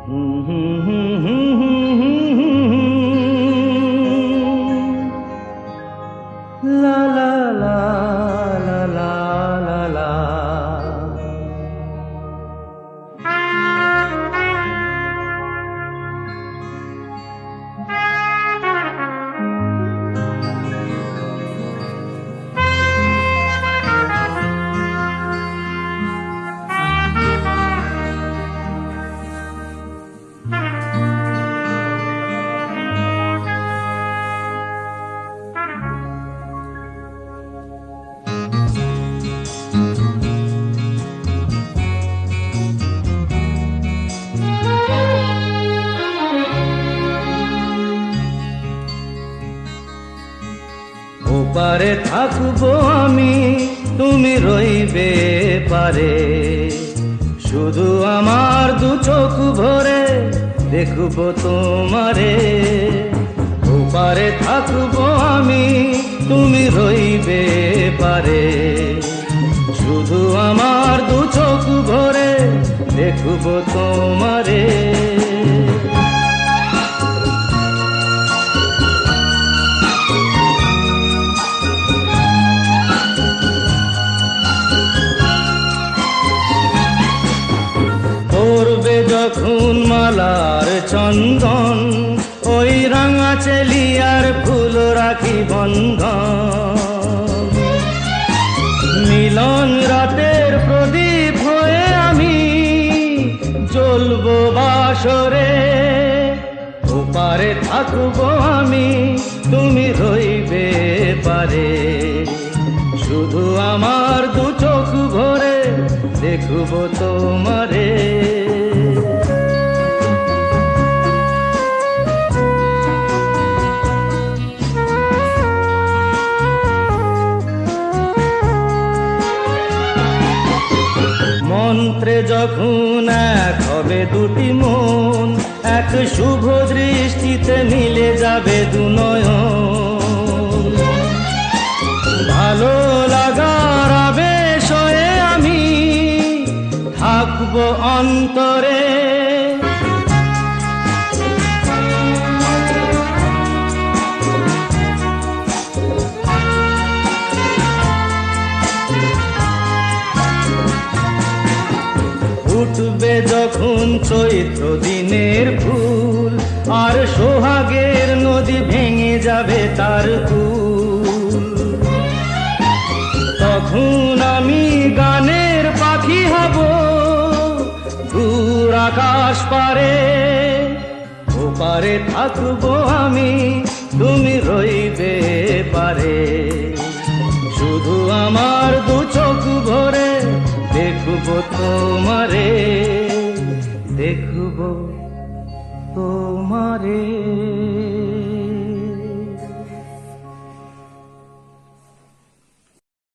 লা লা লা লা লা লা লা। ওপারে থাকবো আমি, তুমি রইবে পারে, শুধু আমার দু চোখ ভরে দেখবো তোমারে। ওপারে থাকবো আমি, তুমি রইবে পারে, শুধু আমার দু চোখ ভরে দেখবো তোমারে। পড়বে যখন মালার চন্দন, ওই রাঙা চেলিয়ার ফুল রাখি বন্ধন। মিলন রাতের প্রদীপ হয়ে আমি জ্বলবো বাসরে। ওপারে থাকবো আমি, তুমি রইবে পারে, শুধু আমার দু চোখ ভরে দেখবো তোমারে। মন্ত্রে যখন এক হবে দুটি মন, এক শুভ দৃষ্টিতে মিলে যাবে দু নয়ন। ভালো লাগার আবেশ হয়ে আমি থাকবো অন্তরে। উঠবে যখন চৈত্র দিনের ফুল, আর সোহাগের নদী ভেঙে যাবে তার কুল। তখন আমি গানের পাখি হব দূর আকাশ পারে। ওপারে থাকবো আমি, তুমি রইবে পারে, শুধু আমার দু চোখ ভরে দেখবো তোমারে, দেখবো তোমারে।